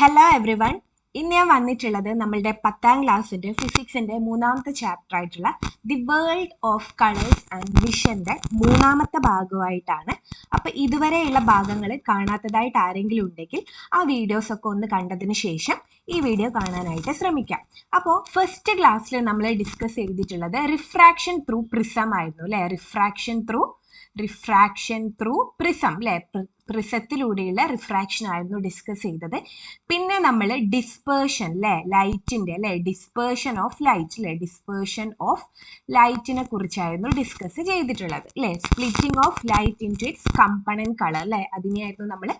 Hello every one. ഇന്ന് ഞാൻ വന്നിട്ടുള്ളത് നമ്മളുടെ 10ാം ക്ലാസ്സിൻ്റെ ഫിസിക്സിൻ്റെ മൂന്നാമത്തെ ചാപ്റ്റർ ആയിട്ടുള്ള the world of colours and വിഷൻ്റെ മൂന്നാമത്തെ ഭാഗമായിട്ടാണ്. അപ്പോൾ ഇതുവരെയുള്ള ഭാഗങ്ങൾ കാണാത്തതായിട്ട് ആരെങ്കിലും ഉണ്ടെങ്കിൽ ആ വീഡിയോസൊക്കെ ഒന്ന് കണ്ടതിന് ശേഷം ഈ വീഡിയോ കാണാനായിട്ട് ശ്രമിക്കാം. അപ്പോൾ ഫസ്റ്റ് ക്ലാസ്സിൽ നമ്മൾ ഡിസ്കസ് ചെയ്തിട്ടുള്ളത് റിഫ്രാക്ഷൻ ത്രൂ പ്രിസം ആയിരുന്നു അല്ലേ? റിഫ്രാക്ഷൻ ത്രൂ പ്രിസം അല്ലേ? പ്രിസത്തിലൂടെയുള്ള റിഫ്രാക്ഷൻ ആയിരുന്നു ഡിസ്കസ് ചെയ്തത്. പിന്നെ നമ്മൾ ഡിസ്പേർഷൻ അല്ലേ, ലൈറ്റിൻ്റെ അല്ലേ, ഡിസ്പേർഷൻ ഓഫ് ലൈറ്റിനെ കുറിച്ചായിരുന്നു ഡിസ്കസ് ചെയ്തിട്ടുള്ളത് അല്ലേ? Splitting of light into its component colour അല്ലേ, അതിനെയായിരുന്നു നമ്മൾ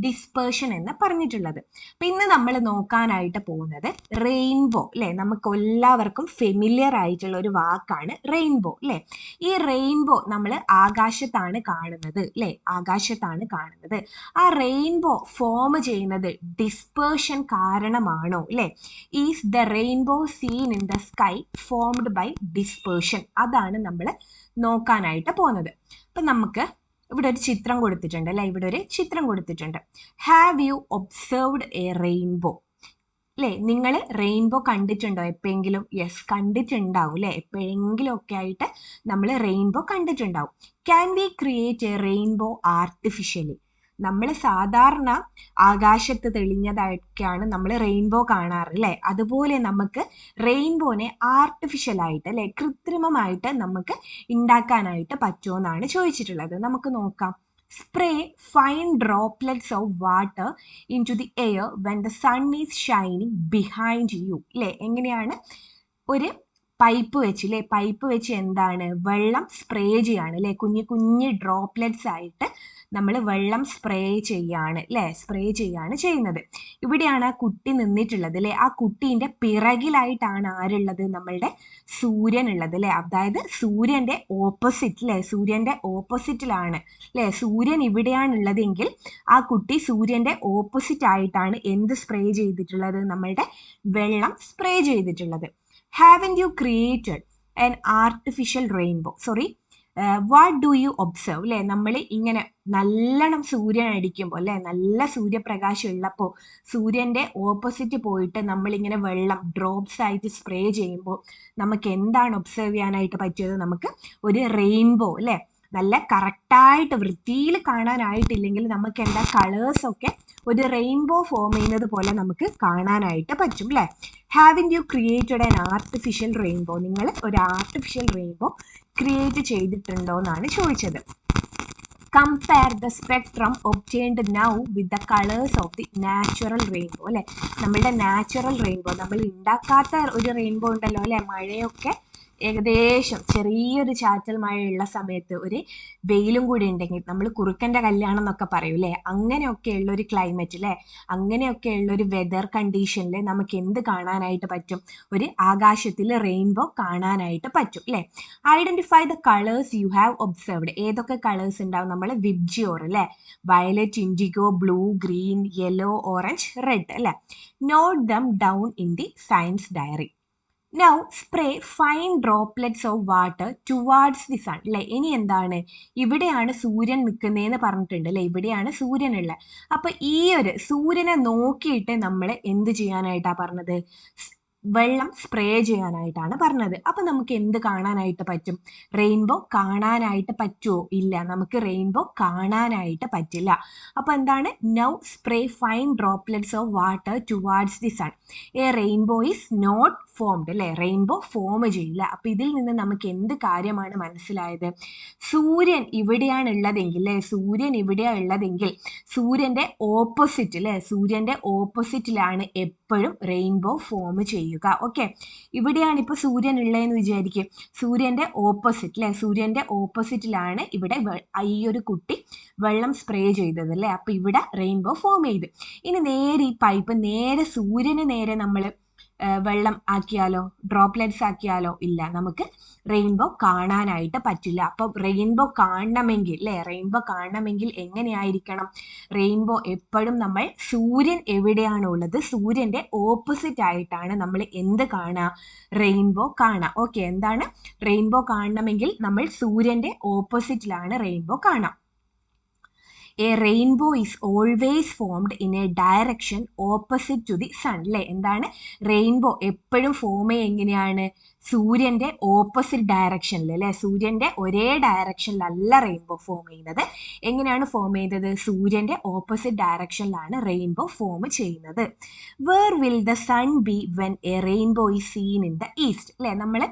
ഡിസ്പേർഷൻ എന്ന് പറഞ്ഞിട്ടുള്ളത്. അപ്പം ഇന്ന് നമ്മൾ നോക്കാനായിട്ട് പോകുന്നത് റെയിൻബോ അല്ലേ. നമുക്ക് എല്ലാവർക്കും ഫെമിലിയർ ആയിട്ടുള്ള ഒരു വാക്കാണ് റെയിൻബോ അല്ലേ. ഈ റെയിൻബോ നമ്മൾ ആകാശത്താണ് കാണുന്നത് അല്ലേ, ആ റെയിൻബോ ഫോം ചെയ്യുന്നത് ഡിസ്പേർഷൻ കാരണമാണോ അല്ലേ? Is the rainbow seen in the sky formed by dispersion? അതാണ് നമ്മൾ നോക്കാനായിട്ട് പോകുന്നത്. അപ്പം നമുക്ക് ഇവിടെ ഒരു ചിത്രം കൊടുത്തിട്ടുണ്ട് അല്ലേ, have you observed A rainbow അല്ലേ? നിങ്ങൾ റെയിൻബോ കണ്ടിട്ടുണ്ടോ എപ്പോഴെങ്കിലും? യെസ്, കണ്ടിട്ടുണ്ടാവും അല്ലേ. എപ്പോഴെങ്കിലും ഒക്കെ ആയിട്ട് നമ്മൾ റെയിൻബോ കണ്ടിട്ടുണ്ടാവും. Can we create A rainbow artificially? നമ്മൾ സാധാരണ ആകാശത്ത് തെളിഞ്ഞതായിട്ടാണ് നമ്മൾ റെയിൻബോ കാണാറ് അല്ലേ. അതുപോലെ നമുക്ക് റെയിൻബോനെ ആർട്ടിഫിഷ്യൽ ആയിട്ട് അല്ലേ, കൃത്രിമമായിട്ട് നമുക്ക് ഉണ്ടാക്കാനായിട്ട് പറ്റുമോ എന്നാണ് ചോദിച്ചിട്ടുള്ളത്. നമുക്ക് നോക്കാം. Spray fine droplets of water into the air when the sun is shining behind you അല്ലേ. എങ്ങനെയാണ്? ഒരു പൈപ്പ് വെച്ച് എന്താണ്, വെള്ളം സ്പ്രേ ചെയ്യാണ് അല്ലേ. കുഞ്ഞു ഡ്രോപ്ലെറ്റ്സ് ആയിട്ട് നമ്മൾ വെള്ളം സ്പ്രേ ചെയ്യാണ് ചെയ്യുന്നത്. ഇവിടെയാണ് ആ കുട്ടി നിന്നിട്ടുള്ളത് അല്ലേ. ആ കുട്ടീൻ്റെ പിറകിലായിട്ടാണ് ആരുള്ളത്? നമ്മളുടെ സൂര്യൻ ഉള്ളത് അല്ലേ. അതായത് സൂര്യൻ്റെ ഓപ്പോസിറ്റിലാണ് അല്ലേ. സൂര്യൻ ഇവിടെയാണുള്ളതെങ്കിൽ ആ കുട്ടി സൂര്യൻ്റെ ഓപ്പോസിറ്റ് ആയിട്ടാണ് എന്ത് സ്പ്രേ ചെയ്തിട്ടുള്ളത്? നമ്മളുടെ വെള്ളം സ്പ്രേ ചെയ്തിട്ടുള്ളത്. Haven't you created an artificial rainbow? What do you observe അല്ലേ? നമ്മൾ ഇങ്ങനെ നല്ലോണം സൂര്യൻ അടിക്കുമ്പോൾ അല്ലേ, നല്ല സൂര്യപ്രകാശം ഉള്ളപ്പോൾ സൂര്യൻ്റെ ഓപ്പോസിറ്റ് പോയിട്ട് നമ്മളിങ്ങനെ വെള്ളം ഡ്രോപ്സ് ആയിട്ട് സ്പ്രേ ചെയ്യുമ്പോൾ നമുക്ക് എന്താണ് ഒബ്സർവ് ചെയ്യാനായിട്ട് പറ്റിയത്? നമുക്ക് ഒരു റെയിൻബോ അല്ലേ, നല്ല കറക്റ്റായിട്ട് വൃത്തിയിൽ കാണാനായിട്ടില്ലെങ്കിൽ നമുക്ക് എന്താ കളേഴ്സൊക്കെ ഒരു റെയിൻബോ ഫോം ചെയ്യുന്നത് പോലെ നമുക്ക് കാണാനായിട്ട് പറ്റും അല്ലേ. ഹാവിൻ U created an artificial rainbow? നിങ്ങൾ ഒരു ആർട്ടിഫിഷ്യൽ റെയിൻബോ ക്രിയേറ്റ് ചെയ്തിട്ടുണ്ടോ എന്നാണ് ചോദിച്ചത്. Compare the spectrum obtained now with the colours of the natural rainbow അല്ലേ. നമ്മളുടെ നാച്ചുറൽ റെയിൻബോ, നമ്മൾ ഉണ്ടാക്കാത്ത ഒരു റെയിൻബോ ഉണ്ടല്ലോ അല്ലേ. മഴയൊക്കെ ഏകദേശം ചെറിയൊരു ചാറ്റൽ മഴയുള്ള സമയത്ത് ഒരു വെയിലും കൂടി ഉണ്ടെങ്കിൽ നമ്മൾ കുറുക്കൻ്റെ കല്യാണം എന്നൊക്കെ പറയും അല്ലേ. അങ്ങനെയൊക്കെയുള്ള ഒരു ക്ലൈമറ്റ് അല്ലേ, അങ്ങനെയൊക്കെയുള്ള ഒരു വെതർ കണ്ടീഷനിൽ നമുക്ക് എന്ത് കാണാനായിട്ട് പറ്റും? ഒരു ആകാശത്തിൽ റെയിൻബോ കാണാനായിട്ട് പറ്റും അല്ലേ. Identify the colours you have observed. ഏതൊക്കെ കളേഴ്സ് ഉണ്ടാവും? നമ്മൾ വിബ്ജിയോർ അല്ലേ, violet, indigo, blue, green, yellow, orange, red അല്ലേ. Note them down in the science diary. Now spray fine droplets of water towards the sun അല്ലേ. ഇനി എന്താണ്? ഇവിടെയാണ് സൂര്യൻ നിൽക്കുന്നതെന്ന് പറഞ്ഞിട്ടുണ്ട് അല്ലേ, ഇവിടെയാണ് സൂര്യനുള്ളത്. അപ്പൊ ഈ ഒരു സൂര്യനെ നോക്കിയിട്ട് നമ്മൾ എന്ത് ചെയ്യാനായിട്ടാണ് പറഞ്ഞത്? വെള്ളം സ്പ്രേ ചെയ്യാനായിട്ടാണ് പറഞ്ഞത്. അപ്പൊ നമുക്ക് എന്ത് കാണാനായിട്ട് പറ്റും? റെയിൻബോ കാണാനായിട്ട് പറ്റുമോ? ഇല്ല, നമുക്ക് റെയിൻബോ കാണാനായിട്ട് പറ്റില്ല. അപ്പൊ എന്താണ്? Now spray fine droplets of water towards the sun. A rainbow is not formed അല്ലേ, റെയിൻബോ ഫോം ചെയ്യില്ല. അപ്പൊ ഇതിൽ നിന്ന് നമുക്ക് എന്ത് കാര്യമാണ് മനസ്സിലായത്? സൂര്യൻ ഇവിടെയാണ് ഉള്ളതെങ്കിൽ സൂര്യന്റെ ഓപ്പോസിറ്റ് അല്ലേ, സൂര്യന്റെ ഓപ്പോസിറ്റിലാണ് എപ്പോഴും റെയിൻബോ ഫോം ചെയ്യുക. ഓക്കെ, ഇവിടെയാണ് ഇപ്പൊ സൂര്യൻ ഉള്ളതെന്ന് വിചാരിക്കും, സൂര്യന്റെ ഓപ്പോസിറ്റ് അല്ലേ, സൂര്യന്റെ ഓപ്പോസിറ്റിലാണ് ഇവിടെ ഈ ഒരു കുട്ടി വെള്ളം സ്പ്രേ ചെയ്തത് അല്ലേ. അപ്പൊ ഇവിടെ റെയിൻബോ ഫോം ചെയ്ത്. ഇനി നേരെ ഈ പൈപ്പ് നേരെ സൂര്യന് നേരെ നമ്മൾ വെള്ളം ആക്കിയാലോ, ഡ്രോപ്ലെറ്റ്സ് ആക്കിയാലോ? ഇല്ല, നമുക്ക് റെയിൻബോ കാണാനായിട്ട് പറ്റില്ല. അപ്പം റെയിൻബോ കാണണമെങ്കിൽ എങ്ങനെയായിരിക്കണം? റെയിൻബോ എപ്പോഴും നമ്മൾ സൂര്യൻ എവിടെയാണോ ഉള്ളത് സൂര്യന്റെ ഓപ്പോസിറ്റ് ആയിട്ടാണ് നമ്മൾ എന്ത് കാണുക? റെയിൻബോ കാണുക. ഓക്കെ, എന്താണ്? റെയിൻബോ കാണണമെങ്കിൽ നമ്മൾ സൂര്യന്റെ ഓപ്പോസിറ്റിലാണ് റെയിൻബോ കാണുക. A rainbow is always formed in a direction opposite to the sun അല്ലേ. എന്താണ് റെയിൻബോ എപ്പോഴും ഫോം എങ്ങനെയാണ് സൂര്യന്റെ ഓപ്പോസിറ്റ് ഡയറക്ഷനിൽ അല്ലെ. സൂര്യന്റെ ഒരേ ഡയറക്ഷനിലല്ല റെയിൻബോ ഫോം ചെയ്യുന്നത്. എങ്ങനെയാണ് ഫോം ചെയ്യുന്നത്? സൂര്യന്റെ ഓപ്പോസിറ്റ് ഡയറക്ഷനിലാണ് റെയിൻബോ ഫോം ചെയ്യുന്നത്. Where will the sun be when a rainbow is seen in the east അല്ലെ. നമ്മൾ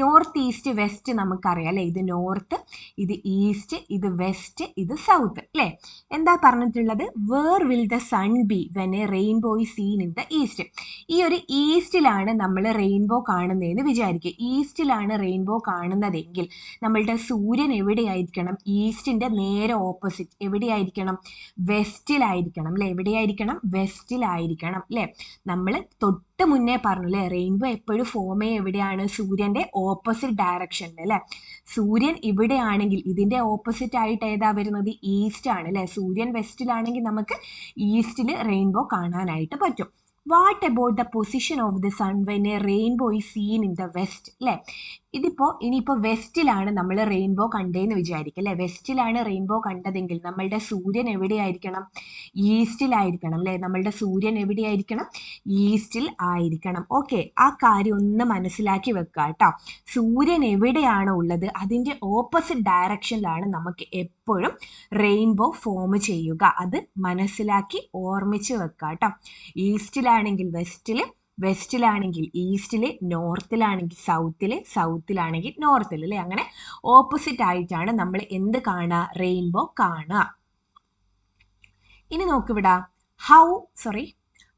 നോർത്ത് ഈസ്റ്റ് വെസ്റ്റ് നമുക്കറിയാം അല്ലെ. ഇത് നോർത്ത്, ഇത് ഈസ്റ്റ്, ഇത് വെസ്റ്റ്, ഇത് സൗത്ത് അല്ലെ. എന്താ പറഞ്ഞിട്ടുള്ളത്? Where will the sun be when a rainbow is seen in the east. ഈ ഒരു ഈസ്റ്റിലാണ് നമ്മൾ റെയിൻബോ കാണുന്നതെന്ന് വിചാരിക്കും. ഈസ്റ്റിലാണ് റെയിൻബോ കാണുന്നതെങ്കിൽ നമ്മളുടെ സൂര്യൻ എവിടെയായിരിക്കണം? ഈസ്റ്റിന്റെ നേരെ ഓപ്പോസിറ്റ് എവിടെയായിരിക്കണം? വെസ്റ്റിലായിരിക്കണം അല്ലെ. എവിടെയായിരിക്കണം? വെസ്റ്റിലായിരിക്കണം അല്ലെ. നമ്മൾ തൊട്ട് മുന്നേ പറഞ്ഞു അല്ലെ, റെയിൻബോ എപ്പോഴും ഫോം എവിടെയാണ്? സൂര്യന്റെ ഓപ്പോസിറ്റ് ഡയറക്ഷനിൽ അല്ലെ. സൂര്യൻ ഇവിടെയാണെങ്കിൽ ഇതിന്റെ ഓപ്പോസിറ്റ് ആയിട്ട് ഏതാ വരുന്നത്? ഈസ്റ്റ് ആണ് അല്ലെ. സൂര്യൻ വെസ്റ്റിലാണെങ്കിൽ നമുക്ക് ഈസ്റ്റിൽ റെയിൻബോ കാണാനായിട്ട് പറ്റും. What about the position of the sun when a rainbow is seen in the west അല്ലെ. ഇനിയിപ്പോൾ വെസ്റ്റിലാണ് നമ്മൾ റെയിൻബോ കണ്ടതെന്ന് വിചാരിക്കും അല്ലെ. വെസ്റ്റിലാണ് റെയിൻബോ കണ്ടതെങ്കിൽ നമ്മളുടെ സൂര്യൻ എവിടെയായിരിക്കണം? ഈസ്റ്റിലായിരിക്കണം അല്ലെ. നമ്മളുടെ സൂര്യൻ എവിടെയായിരിക്കണം? ഈസ്റ്റിൽ ആയിരിക്കണം. ഓക്കെ, ആ കാര്യം ഒന്ന് മനസ്സിലാക്കി വെക്കുക കേട്ടോ. സൂര്യൻ എവിടെയാണോ ഉള്ളത് അതിന്റെ ഓപ്പോസിറ്റ് ഡയറക്ഷനിലാണ് നമുക്ക് എപ്പോഴും റെയിൻബോ ഫോം ചെയ്യുക. അത് മനസ്സിലാക്കി ഓർമ്മിച്ച് വെക്കുക കേട്ടോ. ഈസ്റ്റിലാണെങ്കിൽ വെസ്റ്റില്, വെസ്റ്റിലാണെങ്കിൽ ഈസ്റ്റില്, നോർത്തിലാണെങ്കിൽ സൗത്തില്, സൗത്തിലാണെങ്കിൽ നോർത്തിൽ അല്ലെ. അങ്ങനെ ഓപ്പോസിറ്റ് ആയിട്ടാണ് നമ്മൾ എന്ത് കാണുക? റെയിൻബോ കാണുക. ഇനി നോക്കിവിടാ.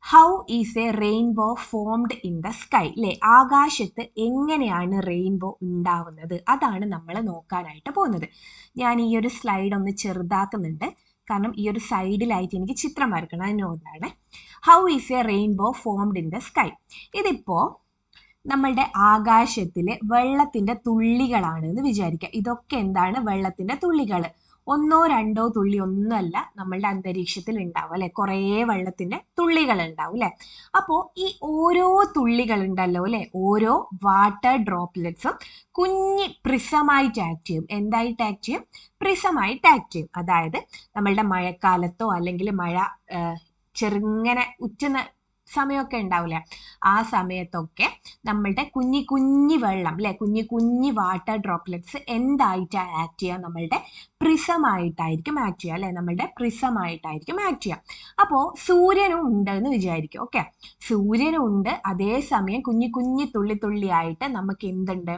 How is a rainbow formed in the sky അല്ലെ. ആകാശത്ത് എങ്ങനെയാണ് റെയിൻബോ ഉണ്ടാവുന്നത്? അതാണ് നമ്മൾ നോക്കാനായിട്ട് പോകുന്നത്. ഞാൻ ഈ ഒരു സ്ലൈഡ് ഒന്ന് ചെറുതാക്കുന്നുണ്ട്, കാരണം ഈ ഒരു സൈഡിലായിട്ട് എനിക്ക് ചിത്രം വരക്കണം, അതിനോടാണ്. How is a rainbow formed in the sky. ഇതിപ്പോ നമ്മളുടെ ആകാശത്തിലെ വെള്ളത്തിന്റെ തുള്ളികളാണ് എന്ന് വിചാരിക്കുക. ഇതൊക്കെ എന്താണ്? വെള്ളത്തിന്റെ തുള്ളികൾ. ഒന്നോ രണ്ടോ തുള്ളി ഒന്നുമല്ല നമ്മളുടെ അന്തരീക്ഷത്തിൽ ഉണ്ടാവും അല്ലെ. കുറേ വെള്ളത്തിന്റെ തുള്ളികൾ ഉണ്ടാവും അല്ലെ. അപ്പോ ഈ ഓരോ തുള്ളികൾ ഉണ്ടല്ലോ അല്ലെ, ഓരോ വാട്ടർ ഡ്രോപ്ലെറ്റ്സും കുഞ്ഞി പ്രിസമായിട്ട് ആക്ട് ചെയ്യും. എന്തായിട്ട് ആക്ട് ചെയ്യും? പ്രിസമായിട്ട് ആക്ട് ചെയ്യും. അതായത് നമ്മളുടെ മഴക്കാലത്തോ അല്ലെങ്കിൽ മഴ ചെറുങ്ങനെ ഉറ്റുന്ന സമയമൊക്കെ ഉണ്ടാവില്ലേ, ആ സമയത്തൊക്കെ നമ്മളുടെ കുഞ്ഞി വെള്ളം അല്ലെ, കുഞ്ഞി വാട്ടർ ഡ്രോപ്ലെറ്റ്സ് എന്തായിട്ടാ ആക്ട് ചെയ്യുക? നമ്മളുടെ പ്രിസമായിട്ടായിരിക്കും ആക്ട് ചെയ്യുക അല്ലെ. നമ്മളുടെ പ്രിസമായിട്ടായിരിക്കും ആക്ട് ചെയ്യുക. അപ്പോൾ സൂര്യനും ഉണ്ട് എന്ന് വിചാരിക്കും. ഓക്കെ, സൂര്യനും ഉണ്ട്, അതേസമയം കുഞ്ഞി തുള്ളിയായിട്ട് നമുക്ക് എന്തുണ്ട്?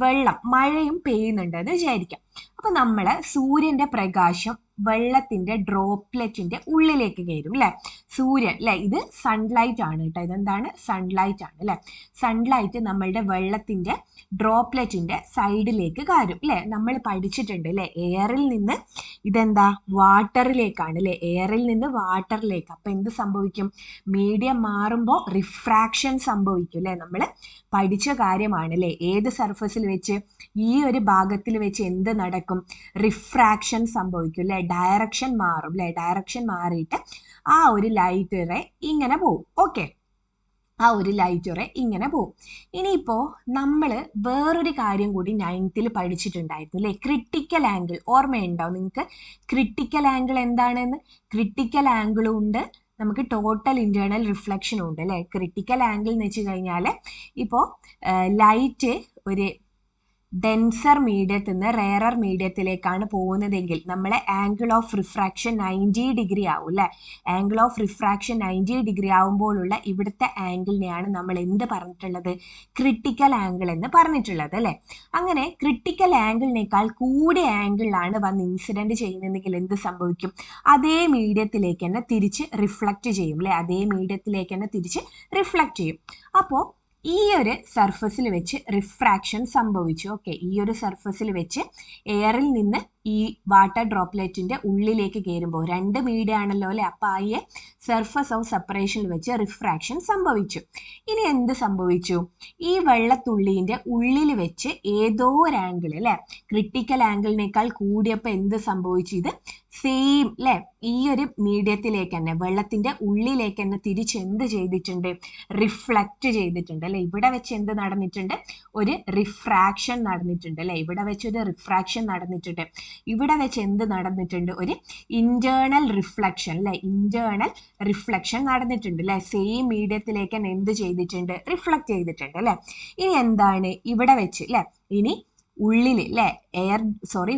വെള്ളം, മഴയും പെയ്യുന്നുണ്ട് എന്ന് വിചാരിക്കാം. അപ്പൊ നമ്മള് സൂര്യന്റെ പ്രകാശം വെള്ളത്തിന്റെ ഡ്രോപ്ലെറ്റിന്റെ ഉള്ളിലേക്ക് കയറും അല്ലെ. സൂര്യൻ അല്ലെ, ഇത് സൺലൈറ്റ് ആണ് കേട്ടോ. ഇതെന്താണ്? സൺലൈറ്റ് ആണ് അല്ലെ. സൺലൈറ്റ് നമ്മളുടെ വെള്ളത്തിന്റെ ഡ്രോപ്ലെറ്റിന്റെ സൈഡിലേക്ക് കയറും അല്ലെ. നമ്മൾ പഠിച്ചിട്ടുണ്ട് അല്ലെ, എയറിൽ നിന്ന് ഇതെന്താ? വാട്ടറിലേക്കാണ് അല്ലെ. എയറിൽ നിന്ന് വാട്ടറിലേക്ക്. അപ്പൊ എന്ത് സംഭവിക്കും? മീഡിയം മാറുമ്പോൾ റിഫ്രാക്ഷൻ സംഭവിക്കും അല്ലെ. നമ്മൾ പഠിച്ച കാര്യമാണ് അല്ലെ. ഏത് സർഫസിൽ വെച്ച്? ഈ ഒരു ഭാഗത്തിൽ വെച്ച് എന്ത് നടക്കും? റിഫ്രാക്ഷൻ സംഭവിക്കും അല്ലെ. ഡയറക്ഷൻ മാറും അല്ലെ. ഡയറക്ഷൻ മാറിയിട്ട് ആ ഒരു ലൈറ്റ് റേ ഇങ്ങനെ പോവും. ഓക്കെ, ആ ഒരു ലൈറ്റ് റേ ഇങ്ങനെ പോവും. ഇനിയിപ്പോ നമ്മൾ വേറൊരു കാര്യം കൂടി 9th പഠിച്ചിട്ടുണ്ടായിരുന്നു അല്ലെ, ക്രിട്ടിക്കൽ ആംഗിൾ. ഓർമ്മയുണ്ടോ നിങ്ങൾക്ക് ക്രിട്ടിക്കൽ ആംഗിൾ എന്താണെന്ന്? ക്രിട്ടിക്കൽ ആംഗിളും ഉണ്ട്, നമുക്ക് ടോട്ടൽ ഇന്റേണൽ റിഫ്ലക്ഷനും ഉണ്ട് അല്ലെ. ക്രിട്ടിക്കൽ ആംഗിൾ എന്ന് വെച്ച് കഴിഞ്ഞാൽ ഇപ്പോൾ ലൈറ്റ് ഒരു ഡെൻസർ മീഡിയത്തിൽ നിന്ന് റെയറർ മീഡിയത്തിലേക്കാണ് പോകുന്നതെങ്കിൽ നമ്മളെ ആംഗിൾ ഓഫ് റിഫ്രാക്ഷൻ 90 ഡിഗ്രി ആവും അല്ലെ. ആംഗിൾ ഓഫ് റിഫ്രാക്ഷൻ 90 ഡിഗ്രി ആവുമ്പോഴുള്ള ഇവിടുത്തെ ആംഗിളിനെയാണ് നമ്മൾ എന്ത് പറഞ്ഞിട്ടുള്ളത്? ക്രിട്ടിക്കൽ ആംഗിൾ എന്ന് പറഞ്ഞിട്ടുള്ളത് അല്ലെ. അങ്ങനെ ക്രിട്ടിക്കൽ ആംഗിളിനേക്കാൾ കൂടിയ ആംഗിളിലാണ് വന്ന് ഇൻസിഡന്റ് ചെയ്യുന്നതെങ്കിൽ എന്ത് സംഭവിക്കും? അതേ മീഡിയത്തിലേക്ക് തന്നെ തിരിച്ച് റിഫ്ലക്റ്റ് ചെയ്യും അല്ലെ. അതേ മീഡിയത്തിലേക്ക് തന്നെ തിരിച്ച് റിഫ്ലക്റ്റ് ചെയ്യും. അപ്പോൾ ഈ ഒരു സർഫസിൽ വെച്ച് റിഫ്രാക്ഷൻ സംഭവിച്ചു. ഓക്കെ, ഈ ഒരു സർഫസിൽ വെച്ച് എയറിൽ നിന്ന് ഈ വാട്ടർ ഡ്രോപ്ലെറ്റിന്റെ ഉള്ളിലേക്ക് കയറുമ്പോൾ രണ്ട് മീഡിയ ആണല്ലോ അല്ലെ. അപ്പൊ ഈ സർഫസ് ഓഫ് സെപ്പറേഷനിൽ വെച്ച് റിഫ്രാക്ഷൻ സംഭവിച്ചു. ഇനി എന്ത് സംഭവിച്ചു? ഈ വെള്ളത്തുള്ളിന്റെ ഉള്ളിൽ വെച്ച് ഏതോ ഒരു ആംഗിൾ അല്ലെ, ക്രിട്ടിക്കൽ ആംഗിളിനേക്കാൾ കൂടിയപ്പോൾ എന്ത് സംഭവിച്ചു? ഇത് സെയിം അല്ലെ, ഈ ഒരു മീഡിയത്തിലേക്ക് തന്നെ, വെള്ളത്തിന്റെ ഉള്ളിലേക്ക് തന്നെ തിരിച്ച് എന്ത് ചെയ്തിട്ടുണ്ട്, റിഫ്ലക്റ്റ് ചെയ്തിട്ടുണ്ട് അല്ലെ. ഇവിടെ വെച്ച് എന്ത് നടന്നിട്ടുണ്ട്, ഒരു റിഫ്രാക്ഷൻ നടന്നിട്ടുണ്ട് അല്ലെ. ഇവിടെ വെച്ച് ഒരു റിഫ്രാക്ഷൻ നടന്നിട്ടുണ്ട്. ഇവിടെ വെച്ച് എന്ത് നടന്നിട്ടുണ്ട്, ഒരു ഇന്റേണൽ റിഫ്ലക്ഷൻ അല്ലെ, ഇന്റേണൽ റിഫ്ലക്ഷൻ നടന്നിട്ടുണ്ട് അല്ലെ. സെയിം മീഡിയത്തിലേക്ക് തന്നെ എന്ത് ചെയ്തിട്ടുണ്ട്, റിഫ്ലക്ട് ചെയ്തിട്ടുണ്ട് അല്ലെ. ഇനി എന്താണ് ഇവിടെ വെച്ച് അല്ലെ, ഇനി ഉള്ളിൽ അല്ലെ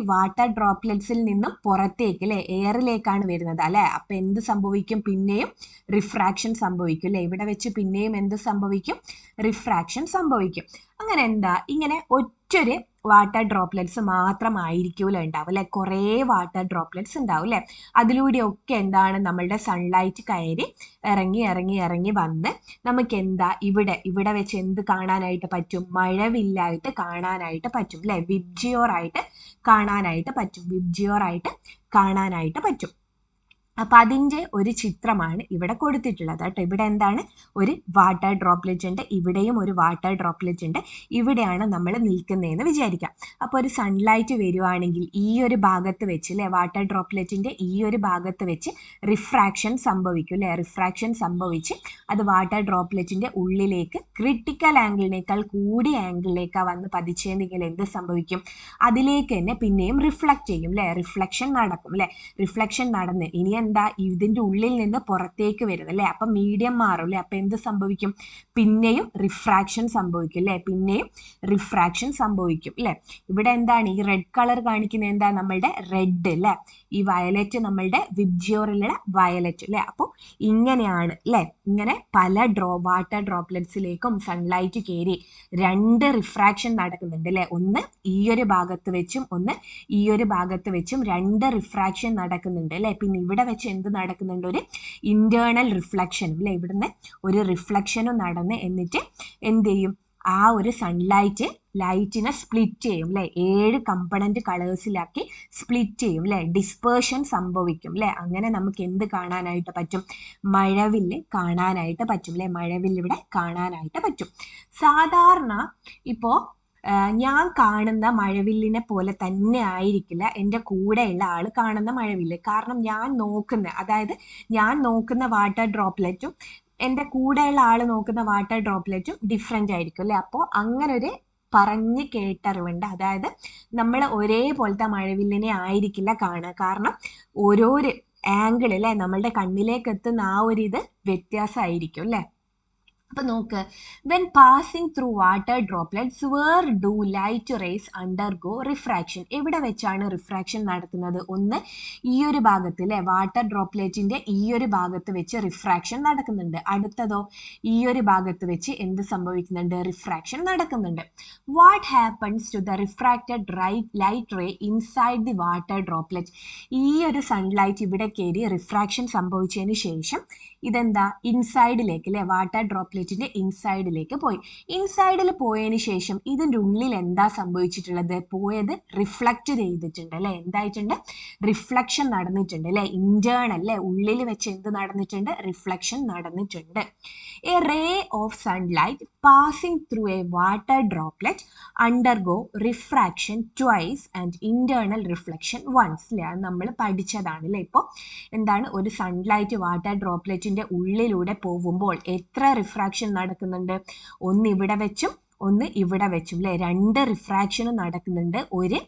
വാട്ടർ ഡ്രോപ്ലെറ്റ്സിൽ നിന്നും പുറത്തേക്ക് അല്ലെ, എയറിലേക്കാണ് വരുന്നത് അല്ലെ. അപ്പൊ എന്ത് സംഭവിക്കും, പിന്നെയും റിഫ്രാക്ഷൻ സംഭവിക്കും അല്ലെ. ഇവിടെ വെച്ച് പിന്നെയും എന്ത് സംഭവിക്കും, റിഫ്രാക്ഷൻ സംഭവിക്കും. അങ്ങനെ എന്താ, ഇങ്ങനെ ഒറ്റൊരു വാട്ടർ ഡ്രോപ്ലെറ്റ്സ് മാത്രമായിരിക്കൂല ഉണ്ടാവും അല്ലെ, കുറേ വാട്ടർ ഡ്രോപ്ലെറ്റ്സ് ഉണ്ടാവും അല്ലെ. അതിലൂടെയൊക്കെ എന്താണ്, നമ്മളുടെ സൺലൈറ്റ് കയറി ഇറങ്ങി ഇറങ്ങി ഇറങ്ങി വന്ന് നമുക്ക് എന്താ ഇവിടെ വെച്ച് എന്ത് കാണാനായിട്ട് പറ്റും, മഴവില്ലായിട്ട് കാണാനായിട്ട് പറ്റും അല്ലെ, വിബ്ജിയോർ ആയിട്ട് കാണാനായിട്ട് പറ്റും, വിബ്ജിയോർ ആയിട്ട് കാണാനായിട്ട് പറ്റും. അപ്പൊ അതിന്റെ ഒരു ചിത്രമാണ് ഇവിടെ കൊടുത്തിട്ടുള്ളത് കേട്ടോ. ഇവിടെ എന്താണ്, ഒരു വാട്ടർ ഡ്രോപ്ലെറ്റ് ഉണ്ട്, ഇവിടെയും ഒരു വാട്ടർ ഡ്രോപ്ലെറ്റ് ഉണ്ട്, ഇവിടെയാണ് നമ്മൾ നിൽക്കുന്നതെന്ന് വിചാരിക്കാം. അപ്പൊ ഒരു സൺലൈറ്റ് വരുവാണെങ്കിൽ ഈ ഒരു ഭാഗത്ത് വെച്ച് അല്ലെ, വാട്ടർ ഡ്രോപ്ലെറ്റിന്റെ ഈ ഒരു ഭാഗത്ത് വെച്ച് റിഫ്രാക്ഷൻ സംഭവിക്കും അല്ലെ. റിഫ്രാക്ഷൻ സംഭവിച്ച് അത് വാട്ടർ ഡ്രോപ്ലെറ്റിന്റെ ഉള്ളിലേക്ക് ക്രിട്ടിക്കൽ ആംഗിളിനേക്കാൾ കൂടിയ ആംഗിളിലേക്കാ വന്ന് പതിച്ചെങ്കിൽ എന്ത് സംഭവിക്കും, അതിലേക്ക് തന്നെ പിന്നെയും റിഫ്ലക്ട് ചെയ്യും അല്ലെ, റിഫ്ലക്ഷൻ നടക്കും അല്ലെ. റിഫ്ലക്ഷൻ നടന്ന് ഇനി എന്താ, ഇതിന്റെ ഉള്ളിൽ നിന്ന് പുറത്തേക്ക് വരുന്നത് അല്ലെ. അപ്പൊ മീഡിയം മാറും അല്ലെ. അപ്പൊ എന്ത് സംഭവിക്കും, പിന്നെയും റിഫ്രാക്ഷൻ സംഭവിക്കും അല്ലെ, പിന്നെയും റിഫ്രാക്ഷൻ സംഭവിക്കും അല്ലെ. ഇവിടെ എന്താണ് ഈ റെഡ് കളർ കാണിക്കുന്നത്, എന്താ, നമ്മളുടെ റെഡ് അല്ലെ. ഈ വയലറ്റ് നമ്മളുടെ വിബ്ജിയോറിലുള്ള വയലറ്റ് അല്ലെ. അപ്പോൾ ഇങ്ങനെയാണ് അല്ലെ, ഇങ്ങനെ പല വാട്ടർ ഡ്രോപ്ലെറ്റ്സിലേക്കും സൺലൈറ്റ് കയറി രണ്ട് റിഫ്രാക്ഷൻ നടക്കുന്നുണ്ട് അല്ലെ. ഒന്ന് ഈ ഒരു ഭാഗത്ത് വെച്ചും ഒന്ന് ഈ ഒരു ഭാഗത്ത് വെച്ചും രണ്ട് റിഫ്രാക്ഷൻ നടക്കുന്നുണ്ട് അല്ലെ. പിന്നെ ഇവിടെ വെച്ച് എന്ത് നടക്കുന്നുണ്ട്, ഒരു ഇന്റേണൽ റിഫ്ലക്ഷനും അല്ലെ. ഇവിടുന്ന് ഒരു റിഫ്ലക്ഷനും നടന്ന് എന്നിട്ട് എന്ത് ചെയ്യും, ആ ഒരു ലൈറ്റിനെ സ്പ്ലിറ്റ് ചെയ്യും അല്ലെ, 7 കമ്പണന്റ് കളേഴ്സിലാക്കി സ്പ്ലിറ്റ് ചെയ്യും അല്ലെ, ഡിസ്പേർഷൻ സംഭവിക്കും അല്ലെ. അങ്ങനെ നമുക്ക് എന്ത് കാണാനായിട്ട് പറ്റും, മഴവില്ല് കാണാനായിട്ട് പറ്റും അല്ലെ, മഴവില്ല് ഇവിടെ കാണാനായിട്ട് പറ്റും. സാധാരണ ഇപ്പോ ഞാൻ കാണുന്ന മഴവില്ലിനെ പോലെ തന്നെ ആയിരിക്കില്ല എൻ്റെ കൂടെയുള്ള ആൾ കാണുന്ന മഴവില്ല്. കാരണം ഞാൻ നോക്കുന്ന വാട്ടർ ഡ്രോപ്ലെറ്റും എൻ്റെ കൂടെയുള്ള ആൾ നോക്കുന്ന വാട്ടർ ഡ്രോപ്ലെറ്റും ഡിഫറെൻ്റ് ആയിരിക്കും അല്ലേ. അപ്പോൾ അങ്ങനെ ഒരു പറഞ്ഞ് കേട്ടറിവുണ്ട്. അതായത് നമ്മൾ ഒരേപോലത്തെ മഴവില്ലിനെ ആയിരിക്കില്ല കാണുക. കാരണം ഓരോരു ആംഗിൾ അല്ലേ, നമ്മളുടെ കണ്ണിലേക്ക് എത്തുന്ന ആ ഒരു ഇത് വ്യത്യാസമായിരിക്കും അല്ലേ. അപ്പൊ നോക്ക്, when passing through water droplets, where do light rays undergo refraction? എവിടെ വെച്ചാണ് റിഫ്രാക്ഷൻ നടക്കുന്നത്? ഒന്ന് ഈ ഒരു ഭാഗത്ത് അല്ലെ, വാട്ടർ ഡ്രോപ്ലെറ്റിന്റെ ഈ ഒരു ഭാഗത്ത് വെച്ച് റിഫ്രാക്ഷൻ നടക്കുന്നുണ്ട്. അടുത്തതോ ഈ ഒരു ഭാഗത്ത് വെച്ച് എന്ത് സംഭവിക്കുന്നുണ്ട്, റിഫ്രാക്ഷൻ നടക്കുന്നുണ്ട്. What happens to the refracted light ray inside the water droplet? ഈ ഒരു സൺലൈറ്റ് ഇവിടെ കയറി റിഫ്രാക്ഷൻ സംഭവിച്ചതിന് ശേഷം ഇതെന്താ, ഇൻസൈഡിലേക്ക് അല്ലെ, വാട്ടർ ഡ്രോപ്ലെറ്റിന്റെ ഇൻസൈഡിലേക്ക് പോയി. ഇൻസൈഡിൽ പോയതിന് ശേഷം ഇതിൻ്റെ ഉള്ളിൽ എന്താ സംഭവിച്ചിട്ടുള്ളത്, പോയത് റിഫ്ലക്റ്റ് ചെയ്തിട്ടുണ്ട് അല്ലെ. എന്തായിട്ടുണ്ട്, റിഫ്ലക്ഷൻ നടന്നിട്ടുണ്ട് അല്ലെ. ഇന്റേണൽ അല്ലെ, ഉള്ളിൽ വെച്ച് എന്ത് നടന്നിട്ടുണ്ട്, റിഫ്ലക്ഷൻ നടന്നിട്ടുണ്ട്. A ray of sunlight passing through a water droplet undergo refraction twice and internal reflection once അല്ലെ. അത് നമ്മൾ പഠിച്ചതാണ് അല്ലെ. ഇപ്പോൾ എന്താണ്, ഒരു സൺലൈറ്റ് വാട്ടർ ഡ്രോപ്ലെറ്റിന്റെ ഉള്ളിലൂടെ പോകുമ്പോൾ എത്ര റിഫ്രാക്ഷൻ നടക്കുന്നുണ്ട്, ഒന്ന് ഇവിടെ വെച്ചും ഒന്ന് ഇവിടെ വെച്ചും അല്ലെ. രണ്ട് റിഫ്രാക്ഷനും നടക്കുന്നുണ്ട്, ഒരു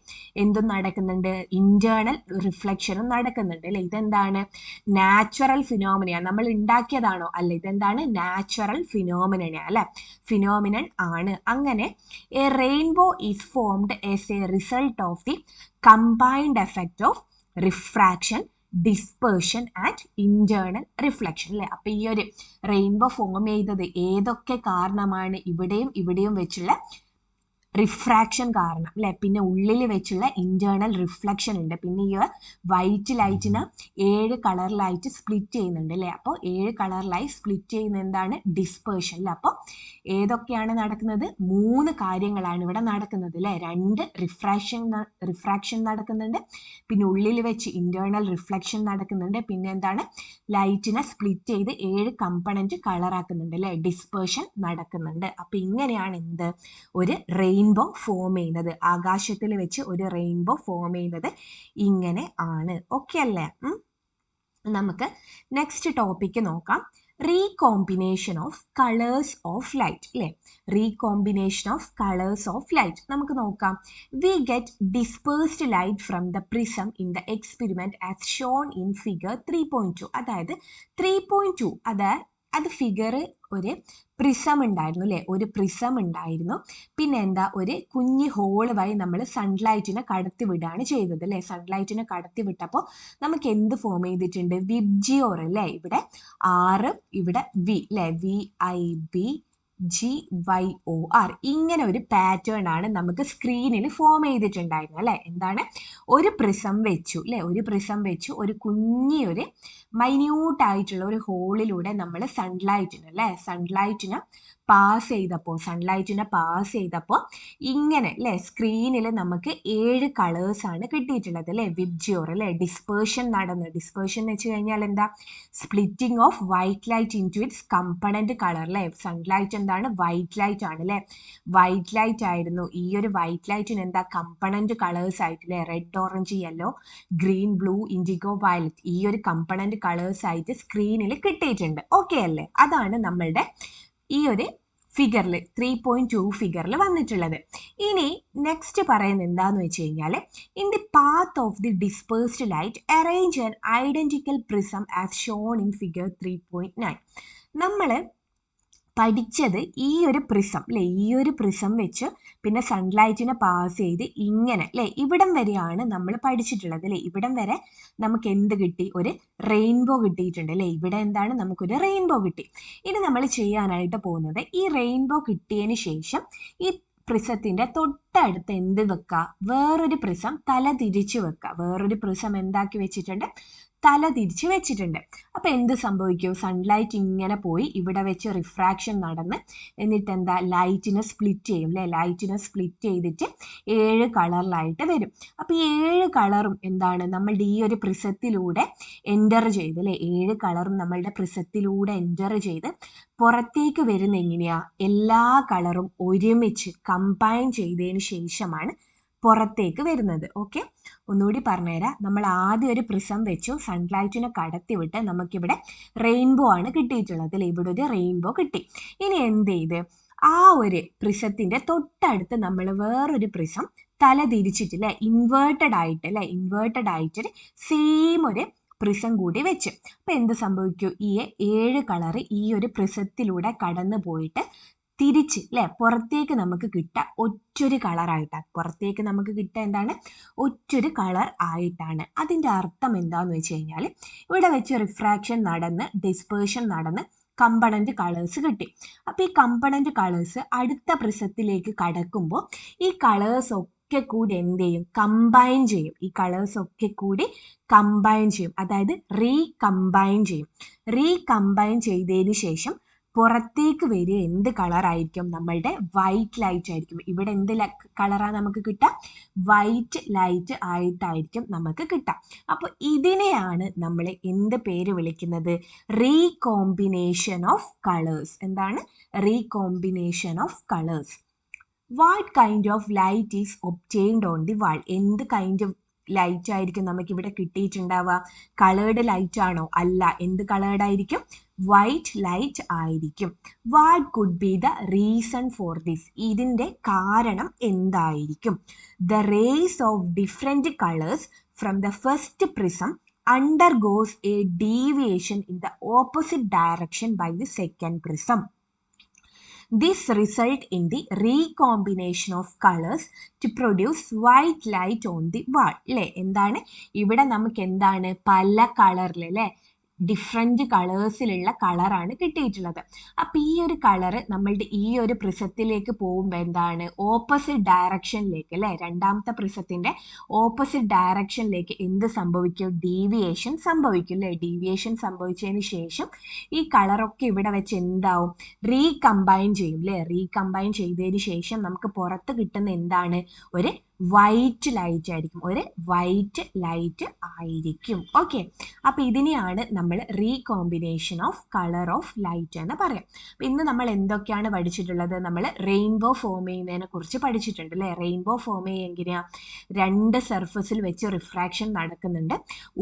എന്തും നടക്കുന്നുണ്ട്, ഇന്റേണൽ റിഫ്ലക്ഷനും നടക്കുന്നുണ്ട് അല്ലെ. ഇതെന്താണ്, നാച്ചുറൽ ഫിനോമിനയാണ്, നമ്മൾ ഉണ്ടാക്കിയതാണോ അല്ല, ഇതെന്താണ്, നാച്ചുറൽ ഫിനോമിനയാണ് അല്ലെ, ഫിനോമിനൻ ആണ്. അങ്ങനെ A rainbow is formed as A result of the combined effect of refraction, dispersion and internal reflection അല്ലെ. അപ്പൊ ഈ ഒരു റെയിൻബോ ഫോം ചെയ്തത് ഏതൊക്കെ കാരണമാണ്, ഇവിടെയും വെച്ചുള്ള റിഫ്രാക്ഷൻ കാരണം അല്ലെ. പിന്നെ ഉള്ളിൽ വെച്ചുള്ള ഇന്റേണൽ റിഫ്ലക്ഷൻ ഉണ്ട്. പിന്നെ ഈ വൈറ്റ് ലൈറ്റിന് 7 കളറിലായിട്ട് സ്പ്ലിറ്റ് ചെയ്യുന്നുണ്ട് അല്ലെ. അപ്പോൾ 7 കളറിലായി സ്പ്ലിറ്റ് ചെയ്യുന്ന എന്താണ്, ഡിസ്പേർഷൻ അല്ലെ. അപ്പോൾ ഏതൊക്കെയാണ് നടക്കുന്നത്, 3 കാര്യങ്ങളാണ് ഇവിടെ നടക്കുന്നത് അല്ലെ. 2 റിഫ്രാക്ഷൻ നടക്കുന്നുണ്ട്, പിന്നെ ഉള്ളിൽ വെച്ച് ഇന്റേണൽ റിഫ്ലക്ഷൻ നടക്കുന്നുണ്ട്, പിന്നെ എന്താണ്, ലൈറ്റിനെ സ്പ്ലിറ്റ് ചെയ്ത് 7 കമ്പണന്റ് കളറാക്കുന്നുണ്ട് അല്ലെ, ഡിസ്പേർഷൻ നടക്കുന്നുണ്ട്. അപ്പൊ ഇങ്ങനെയാണ് എന്ത്, ഒരു റെയിൻ റെയിൻബോ ഫോം ചെയ്യുന്നത്. ആകാശത്തിൽ വെച്ച് ഒരു റെയിൻബോ ഫോം ചെയ്യുന്നത് ഇങ്ങനെ ആണ്. ഓക്കെ അല്ലേ? നമുക്ക് നെക്സ്റ്റ് ടോപ്പിക്ക് നോക്കാം. Recombination of colours of light അല്ലേ? Recombination of colours of light നമുക്ക് നോക്കാം. We get dispersed light from the prism in the experiment as shown in figure 3.2. അതായത് 3.2 അത് ഫിഗർ ഒരു പ്രിസം ഉണ്ടായിരുന്നു അല്ലേ? ഒരു പ്രിസം ഉണ്ടായിരുന്നു. പിന്നെ എന്താ, ഒരു കുഞ്ഞ് ഹോള് വഴി നമ്മൾ സൺലൈറ്റിനെ കടത്തി വിടുകയാണ് ചെയ്തത് അല്ലേ? സൺലൈറ്റിനെ കടത്തി വിട്ടപ്പോൾ നമുക്ക് എന്ത് ഫോം ചെയ്തിട്ടുണ്ട്? വിബ്ജിയോർ അല്ലേ? ഇവിടെ R, ഇവിടെ V അല്ലേ? VIBGYOR ഇങ്ങനെ ഒരു പാറ്റേൺ ആണ് നമുക്ക് സ്ക്രീനിൽ ഫോം ചെയ്തിട്ടുണ്ടായിരുന്നത് അല്ലേ? എന്താണ്? ഒരു പ്രിസം വെച്ചു അല്ലേ? ഒരു പ്രിസം വെച്ചു ഒരു കുഞ്ഞൊരു മൈന്യൂട്ട് ആയിട്ടുള്ള ഒരു ഹോളിലൂടെ നമ്മൾ സൺലൈറ്റിനെ പാസ് ചെയ്തപ്പോൾ ഇങ്ങനെ അല്ലേ സ്ക്രീനിൽ നമുക്ക് 7 കളേഴ്സ് ആണ് കിട്ടിയിട്ടുള്ളത് അല്ലേ? വിബ്ജിയോർ അല്ലേ? ഡിസ്പേർഷൻ എന്ന് വെച്ച് കഴിഞ്ഞാൽ എന്താ? Splitting of white light into its component colour അല്ലേ? സൺലൈറ്റ് എന്താണ്? വൈറ്റ് ലൈറ്റ് ആണ് അല്ലേ? വൈറ്റ് ലൈറ്റ് ആയിരുന്നു. ഈ ഒരു വൈറ്റ് ലൈറ്റിന് എന്താ? കമ്പണന്റ് കളേഴ്സ് ആയിട്ട് അല്ലേ? Red, orange, yellow, green, blue, IndiGo, violet ഈ ഒരു കമ്പണന്റ് കളേഴ്സ് ആയിട്ട് സ്ക്രീനിൽ കിട്ടിയിട്ടുണ്ട്. ഓക്കെ അല്ലേ? അതാണ് നമ്മളുടെ ഈ ഒരു ഫിഗറിൽ 3.2 ഫിഗറിൽ വന്നിട്ടുള്ളത്. ഇനി നെക്സ്റ്റ് പറയുന്നത് എന്താന്ന് വെച്ച് കഴിഞ്ഞാൽ, in the path of the dispersed light arrange an identical prism as shown in figure 3.9. നമ്മൾ പഠിച്ചത് ഈ ഒരു പ്രിസം അല്ലേ? ഈ ഒരു പ്രിസം വെച്ച് പിന്നെ സൺലൈറ്റിനെ പാസ് ചെയ്ത് ഇങ്ങനെ അല്ലേ ഇവിടം വരെയാണ് നമ്മൾ പഠിച്ചിട്ടുള്ളത് അല്ലേ? ഇവിടം വരെ നമുക്ക് എന്ത് കിട്ടി? ഒരു റെയിൻബോ കിട്ടിയിട്ടുണ്ട് അല്ലേ? ഇവിടെ എന്താണ്? നമുക്കൊരു റെയിൻബോ കിട്ടി. ഇനി നമ്മൾ ചെയ്യാനായിട്ട് പോകുന്നത്, ഈ റെയിൻബോ കിട്ടിയതിന് ശേഷം ഈ പ്രിസത്തിന്റെ തൊട്ടടുത്ത് എന്ത് വെക്കുക? വേറൊരു പ്രിസം തല തിരിച്ച് വെക്കുക. വേറൊരു പ്രിസം എന്താക്കി വെച്ചിട്ടുണ്ട്? തല തിരിച്ച് വെച്ചിട്ടുണ്ട്. അപ്പൊ എന്ത് സംഭവിക്കും? സൺലൈറ്റ് ഇങ്ങനെ പോയി ഇവിടെ വെച്ച് റിഫ്രാക്ഷൻ നടന്ന് എന്നിട്ട് എന്താ? ലൈറ്റിനെ സ്പ്ലിറ്റ് ചെയ്യും അല്ലേ? ലൈറ്റിനെ സ്പ്ലിറ്റ് ചെയ്തിട്ട് 7 കളറിലായിട്ട് വരും. അപ്പൊ ഈ 7 കളറും എന്താണ്? നമ്മളുടെ ഈ ഒരു പ്രിസത്തിലൂടെ എൻ്റർ ചെയ്ത് അല്ലേ? 7 കളറും നമ്മളുടെ പ്രിസത്തിലൂടെ എൻ്റർ ചെയ്ത് പുറത്തേക്ക് വരുന്ന എങ്ങനെയാ? എല്ലാ കളറും ഒരുമിച്ച് കമ്പൈൻ ചെയ്തതിന് ശേഷമാണ് പുറത്തേക്ക് വരുന്നത്. ഓക്കെ, ഒന്നുകൂടി പറഞ്ഞുതരാം. നമ്മൾ ആദ്യം ഒരു പ്രിസം വെച്ചു, സൺലൈറ്റിനെ കടത്തി വിട്ട് നമുക്കിവിടെ റെയിൻബോ ആണ് കിട്ടിയിട്ടുള്ളത് അല്ലേ? ഇവിടെ ഒരു റെയിൻബോ കിട്ടി. ഇനി എന്ത് ചെയ്ത് ആ ഒരു പ്രിസത്തിന്റെ തൊട്ടടുത്ത് നമ്മൾ വേറൊരു പ്രിസം തല തിരിച്ചിട്ടില്ലേ? ഇൻവേർട്ടഡ് ആയിട്ട് സെയിം ഒരു പ്രിസം കൂടി വെച്ച്. അപ്പൊ എന്ത് സംഭവിക്കും? ഈ 7 കളർ ഈ ഒരു പ്രിസത്തിലൂടെ കടന്നു പോയിട്ട് തിരിച്ച് അല്ലേ പുറത്തേക്ക് നമുക്ക് കിട്ടുക ഒറ്റൊരു കളറായിട്ടാണ്. പുറത്തേക്ക് നമുക്ക് കിട്ടുക എന്താണ്? ഒറ്റൊരു കളർ ആയിട്ടാണ്. അതിൻ്റെ അർത്ഥം എന്താന്ന് വെച്ച് കഴിഞ്ഞാൽ, ഇവിടെ വെച്ച് റിഫ്രാക്ഷൻ നടന്ന് ഡിസ്പേർഷൻ നടന്ന് കമ്പണന്റ് കളേഴ്സ് കിട്ടി. അപ്പോൾ ഈ കമ്പണന്റ് കളേഴ്സ് അടുത്ത പ്രിസത്തിലേക്ക് കടക്കുമ്പോൾ ഈ കളേഴ്സ് ഒക്കെ കൂടി എന്ത് ചെയ്യും? കമ്പൈൻ ചെയ്യും. ഈ കളേഴ്സ് ഒക്കെ കൂടി കമ്പൈൻ ചെയ്യും, അതായത് റീകമ്പൈൻ ചെയ്തതിന് ശേഷം പുറത്തേക്ക് വരിക എന്ത് കളർ ആയിരിക്കും? നമ്മളുടെ വൈറ്റ് ലൈറ്റ് ആയിരിക്കും. ഇവിടെ എന്ത് കളറാണ് നമുക്ക് കിട്ടുക? വൈറ്റ് ലൈറ്റ് ആയിട്ടായിരിക്കും നമുക്ക് കിട്ടുക. അപ്പോൾ ഇതിനെയാണ് നമ്മൾ എന്ത് പേര് വിളിക്കുന്നത്? Recombination of colours. എന്താണ്? Recombination of colours. What kind of light is obtained on the wall? എന്ത് കൈൻഡ് ഓഫ് ലൈറ്റ് ആയിരിക്കും നമുക്ക് ഇവിടെ കിട്ടിയിട്ടുണ്ടാവുക? കളേർഡ് ലൈറ്റ് ആണോ? അല്ല. എന്ത് കളേർഡ് ആയിരിക്കും? വൈറ്റ് ലൈറ്റ് ആയിരിക്കും. What could be the reason for this? ഇതിന്റെ കാരണം എന്തായിരിക്കും? The race of different colours from the first prism undergoes a deviation in the opposite direction by the second prism. This result in the recombination of colors to produce white light on the wall. അല്ലേ? എന്താണ് ഇവിടെ നമുക്ക് എന്താണ്? പല കളറിൽ അല്ലേ? Different കളേഴ്സിലുള്ള കളറാണ് കിട്ടിയിട്ടുള്ളത്. അപ്പം ഈ ഒരു കളറ് നമ്മളുടെ ഈ ഒരു പ്രിസത്തിലേക്ക് പോകുമ്പോൾ എന്താണ്? ഓപ്പോസിറ്റ് ഡയറക്ഷനിലേക്ക് അല്ലേ? രണ്ടാമത്തെ പ്രിസത്തിൻ്റെ ഓപ്പോസിറ്റ് ഡയറക്ഷനിലേക്ക് എന്ത് സംഭവിക്കും? ഡീവിയേഷൻ സംഭവിക്കും അല്ലേ? ഡീവിയേഷൻ സംഭവിച്ചതിന് ശേഷം ഈ കളറൊക്കെ ഇവിടെ വെച്ച് എന്താവും? റീകമ്പൈൻ ചെയ്യും അല്ലേ? റീകമ്പൈൻ ചെയ്തതിന് ശേഷം നമുക്ക് പുറത്ത് കിട്ടുന്ന എന്താണ്? ഒരു വൈറ്റ് ലൈറ്റ് ആയിരിക്കും, ഒരു വൈറ്റ് ലൈറ്റ് ആയിരിക്കും. ഓക്കെ, അപ്പൊ ഇതിനെയാണ് നമ്മൾ recombination of colour of light എന്ന് പറയാം. അപ്പൊ ഇന്ന് നമ്മൾ എന്തൊക്കെയാണ് പഠിച്ചിട്ടുള്ളത്? നമ്മൾ റെയിൻബോ ഫോം ചെയ്യുന്നതിനെ കുറിച്ച് പഠിച്ചിട്ടുണ്ട് അല്ലേ? റെയിൻബോ ഫോം എങ്ങനെയാ? രണ്ട് സർഫസിൽ വെച്ച് റിഫ്രാക്ഷൻ നടക്കുന്നുണ്ട്,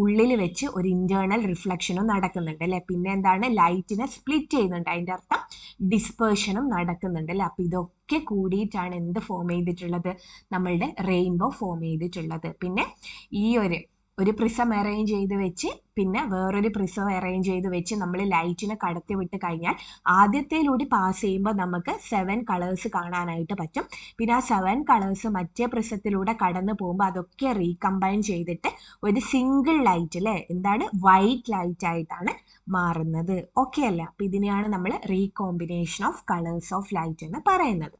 ഉള്ളിൽ വെച്ച് ഒരു ഇന്റേണൽ റിഫ്ലക്ഷനും നടക്കുന്നുണ്ട് അല്ലേ? പിന്നെ എന്താണ്? ലൈറ്റിനെ സ്പ്ലിറ്റ് ചെയ്യുന്നുണ്ട്, അതിന്റെ അർത്ഥം ഡിസ്പേർഷനും നടക്കുന്നുണ്ട് അല്ലേ? അപ്പൊ ഇതൊക്കെ കൂടിയിട്ടാണ് എന്ത് ഫോം ചെയ്തിട്ടുള്ളത്? നമ്മളുടെ റെയിൻബോ ഫോം ചെയ്തിട്ടുള്ളത്. പിന്നെ ഈ ഒരു പ്രിസം അറേഞ്ച് ചെയ്ത് വെച്ച് പിന്നെ വേറൊരു പ്രിസം അറേഞ്ച് ചെയ്ത് വെച്ച് നമ്മൾ ലൈറ്റിനെ കടത്തി വിട്ട് കഴിഞ്ഞാൽ ആദ്യത്തേലൂടെ പാസ് ചെയ്യുമ്പോൾ നമുക്ക് 7 കളേഴ്സ് കാണാനായിട്ട് പറ്റും. പിന്നെ ആ 7 കളേഴ്സ് മറ്റേ പ്രിസത്തിലൂടെ കടന്നു പോകുമ്പോൾ അതൊക്കെ റീകമ്പൈൻ ചെയ്തിട്ട് ഒരു സിംഗിൾ ലൈറ്റ് അല്ലേ, എന്താണ്, വൈറ്റ് ലൈറ്റ് ആയിട്ടാണ് മാറുന്നത്. ഓക്കെ അല്ലേ? അപ്പൊ ഇതിനെയാണ് നമ്മൾ recombination of colours of light എന്ന് പറയുന്നത്.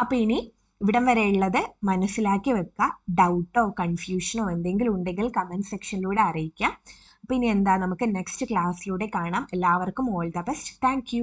അപ്പൊ ഇനി ഇവിടം വരെ ഉള്ളത് മനസ്സിലാക്കി വെക്കുക. ഡൗട്ടോ കൺഫ്യൂഷനോ എന്തെങ്കിലും ഉണ്ടെങ്കിൽ കമന്റ് സെക്ഷനിലൂടെ അറിയിക്കാം. അപ്പൊ ഇനി എന്താ, നമുക്ക് നെക്സ്റ്റ് ക്ലാസ്സിലൂടെ കാണാം. എല്ലാവർക്കും all the best. Thank you.